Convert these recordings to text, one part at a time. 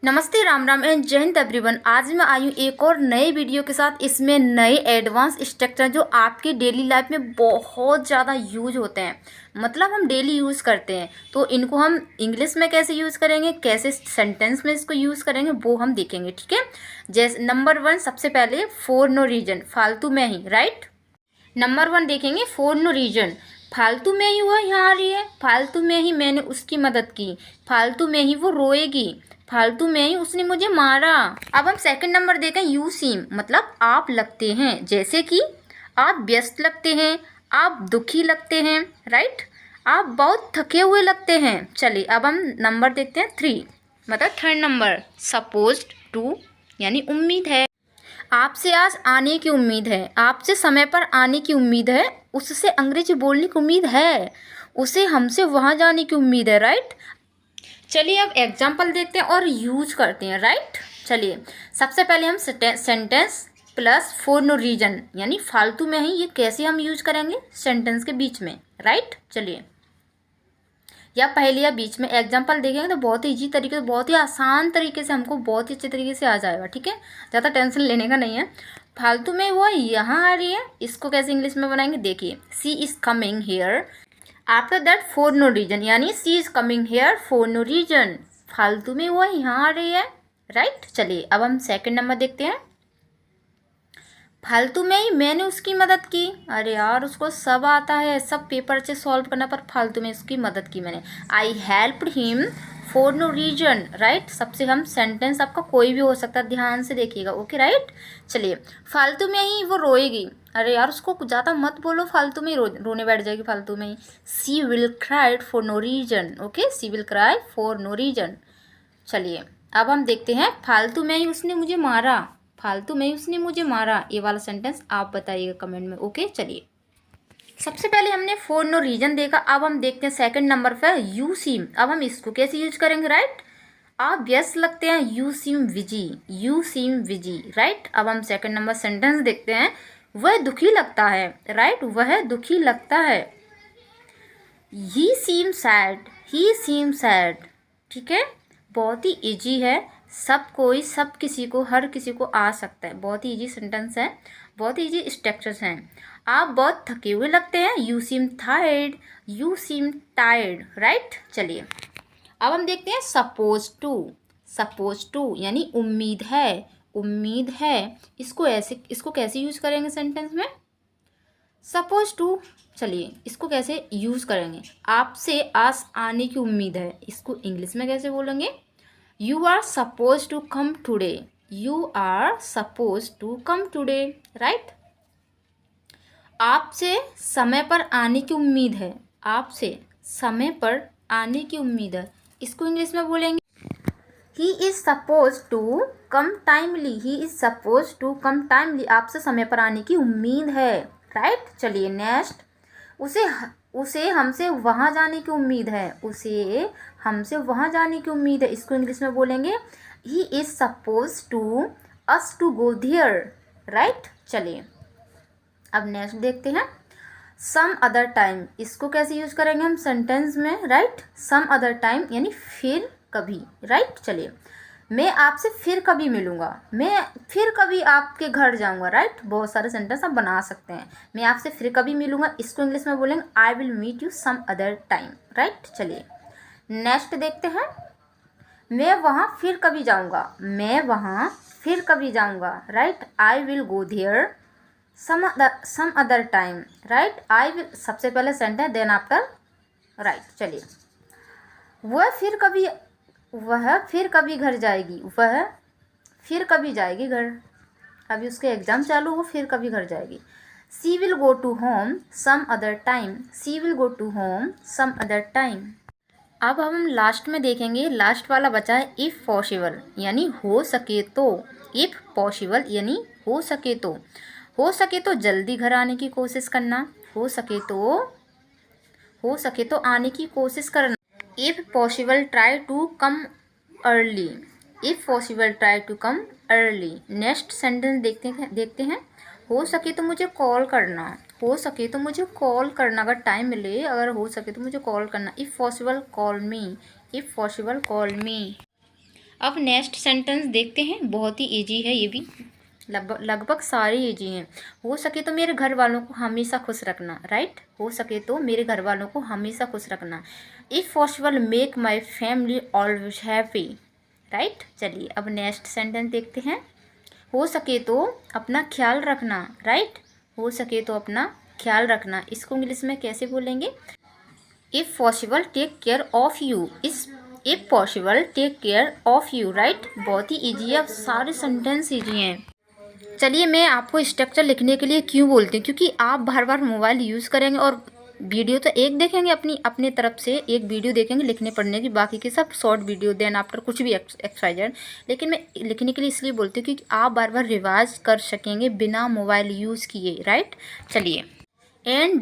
नमस्ते, राम राम एंड जय हिंद एवरीवन। आज मैं आई हूँ एक और नए वीडियो के साथ। इसमें नए एडवांस स्ट्रक्चर जो आपकी डेली लाइफ में बहुत ज़्यादा यूज होते हैं, मतलब हम डेली यूज़ करते हैं, तो इनको हम इंग्लिश में कैसे यूज़ करेंगे, कैसे सेंटेंस में इसको यूज़ करेंगे, वो हम देखेंगे। ठीक है, जैसे नंबर 1 सबसे पहले फॉर नो रीजन, फालतू में ही। राइट, नंबर 1 देखेंगे फॉर नो रीजन। फालतू में ही वह यहाँ आ रही है, फालतू में ही मैंने उसकी मदद की, फालतू में ही वो रोएगी, फालतू में ही उसने मुझे मारा। अब हम सेकंड नंबर देखें यू सीम, मतलब आप लगते हैं, जैसे कि आप व्यस्त लगते हैं, आप दुखी लगते हैं। राइट, आप बहुत थके हुए लगते हैं। चलिए अब हम नंबर देखते हैं 3, मतलब थर्ड नंबर सपोज्ड टू, यानी उम्मीद है, आपसे आज आने की उम्मीद है, आपसे समय पर आने की उम्मीद है, उससे अंग्रेजी बोलने की उम्मीद है, उसे हमसे वहाँ जाने की उम्मीद है। राइट, चलिए अब एग्जाम्पल देखते हैं और यूज करते हैं। राइट, चलिए सबसे पहले हम sentence plus for no reason, यानी फालतू में ही, ये कैसे हम यूज करेंगे सेंटेंस के बीच में। राइट, चलिए या पहले या बीच में एग्जाम्पल देखेंगे तो बहुत ही ईजी तरीके से, बहुत ही आसान तरीके से हमको बहुत ही अच्छे तरीके से आ जाएगा। ठीक है, ज़्यादा टेंशन लेने का नहीं है। फालतू में वो यहाँ आ रही है, इसको कैसे इंग्लिश में बनाएंगे, देखिए she is coming here after that for no reason, यानी she is coming here for no reason, फालतू में वो यहाँ आ रही है। राइट, चलिए अब हम सेकंड नंबर देखते हैं। फालतू में ही मैंने उसकी मदद की, अरे यार उसको सब आता है, सब पेपर से सॉल्व करना, पर फालतू में उसकी मदद की मैंने। I helped him for no reason. Right, सबसे हम सेंटेंस आपका कोई भी हो सकता है, ध्यान से देखिएगा। ओके, राइट, चलिए फालतू में ही वो रोएगी, अरे यार उसको ज़्यादा मत बोलो, फालतू में ही रोने बैठ जाएगी फालतू में ही। She will cry for no reason. Okay, she will cry for no reason. चलिए अब हम देखते हैं फालतू में ही उसने मुझे मारा, फालतू में ही उसने मुझे मारा, ये वाला सेंटेंस आप बताइएगा कमेंट में। ओके, चलिए सबसे पहले हमने फॉर नो रीजन देखा, अब हम देखते हैं सेकंड नंबर पर यू सीम। अब हम इसको कैसे यूज करेंगे। राइट, आप व्यस्त लगते हैं, you seem busy, you seem busy. Right, अब हम सेकंड नंबर सेंटेंस देखते हैं, वह दुखी लगता है। राइट, वह दुखी लगता है, ही सीम सैड, ही सीम सैड। ठीक है, बहुत ही इजी है, सब कोई, सब किसी को, हर किसी को आ सकता है, बहुत ही इजी सेंटेंस है, बहुत ही इजी स्ट्रक्चर्स हैं। आप बहुत थके हुए लगते हैं, you seam tired, you seem tired. Right, चलिए अब हम देखते हैं सपोज टू, सपोज टू यानी उम्मीद है, उम्मीद है, इसको कैसे यूज करेंगे सेंटेंस में, सपोज टू। चलिए इसको कैसे यूज़ करेंगे, आपसे आज आने की उम्मीद है, इसको इंग्लिश में कैसे बोलेंगे, you are suppose to come today, you are suppose to come today. Right, आपसे समय पर आने की उम्मीद है, आपसे समय पर आने की उम्मीद है, इसको इंग्लिश में बोलेंगे he is suppose to come timely, he is suppose to come timely, आपसे समय पर आने की उम्मीद है। राइट, चलिए नेक्स्ट, उसे हमसे वहाँ जाने की उम्मीद है, उसे हमसे वहाँ जाने की उम्मीद है, इसको इंग्लिश में बोलेंगे he is suppose to us to go there. Right, चलिए अब नेक्स्ट देखते हैं सम अदर टाइम, इसको कैसे यूज करेंगे हम सेंटेंस में। राइट, सम अदर टाइम यानी फिर कभी। राइट, चलिए मैं आपसे फिर कभी मिलूंगा, मैं फिर कभी आपके घर जाऊंगा। राइट, बहुत सारे सेंटेंस आप बना सकते हैं, मैं आपसे फिर कभी मिलूंगा, इसको इंग्लिश में बोलेंगे I will meet you some other time. Right, चलिए नेक्स्ट देखते हैं, मैं वहाँ फिर कभी जाऊंगा, मैं वहाँ फिर कभी जाऊंगा। Right, I will go there some other time. Right, I will सबसे पहले सेंटेंस देन आफ्टर। राइट, चलिए वह फिर कभी घर जाएगी, वह फिर कभी जाएगी घर, अभी उसके एग्ज़ाम चालू, वो फिर कभी घर जाएगी। She will go to home some other time, she will go to home some other time. अब हम लास्ट में देखेंगे, लास्ट वाला बचा है इफ़ पॉसिबल, यानी हो सके तो, इफ़ पॉसिबल यानी हो सके तो, हो सके तो जल्दी घर आने की कोशिश करना, हो सके तो आने की कोशिश करना। If possible try to come early, if possible try to come early. Next sentence देखते हैं, हो सके तो मुझे कॉल करना, हो सके तो मुझे कॉल करना, अगर टाइम मिले, अगर हो सके तो मुझे कॉल करना। If possible call me, if possible call मी। अब नेक्स्ट सेंटेंस देखते हैं, बहुत ही इजी है ये भी, लगभग सारे इजी हैं। हो सके तो मेरे घर वालों को हमेशा खुश रखना, राइट। हो सके तो मेरे घर वालों को हमेशा खुश रखना। If possible make my family always happy, right. चलिए अब नेक्स्ट सेंटेंस देखते हैं। हो सके तो अपना ख्याल रखना, राइट। हो सके तो अपना ख्याल रखना, इसको इंग्लिश में कैसे बोलेंगे? If possible take care of you, if possible take care of you, right. बहुत ही ईजी है, अब सारे सेंटेंस ईजी हैं। चलिए मैं आपको स्ट्रक्चर लिखने के लिए क्यों बोलती हूँ, क्योंकि आप बार बार मोबाइल यूज़ करेंगे और वीडियो तो एक देखेंगे, अपनी तरफ से एक वीडियो देखेंगे लिखने पढ़ने की, बाकी के सब शॉर्ट वीडियो देन आफ्टर कुछ भी एक्सरसाइज। लेकिन मैं लिखने के लिए इसलिए बोलती हूँ क्योंकि आप बार बार रिवाइज कर सकेंगे बिना मोबाइल यूज़ किए, राइट। चलिए एंड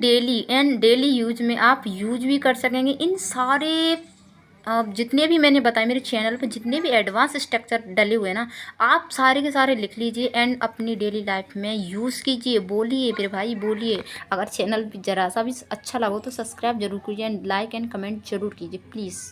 डेली यूज में आप यूज भी कर सकेंगे इन सारे जितने भी मैंने बताए मेरे चैनल पे, जितने भी एडवांस स्ट्रक्चर डले हुए हैं ना, आप सारे के सारे लिख लीजिए एंड अपनी डेली लाइफ में यूज़ कीजिए। बोलिए मेरे भाई, बोलिए। अगर चैनल ज़रा सा भी अच्छा लगा तो सब्सक्राइब जरूर कीजिए एंड लाइक एंड कमेंट जरूर कीजिए प्लीज़।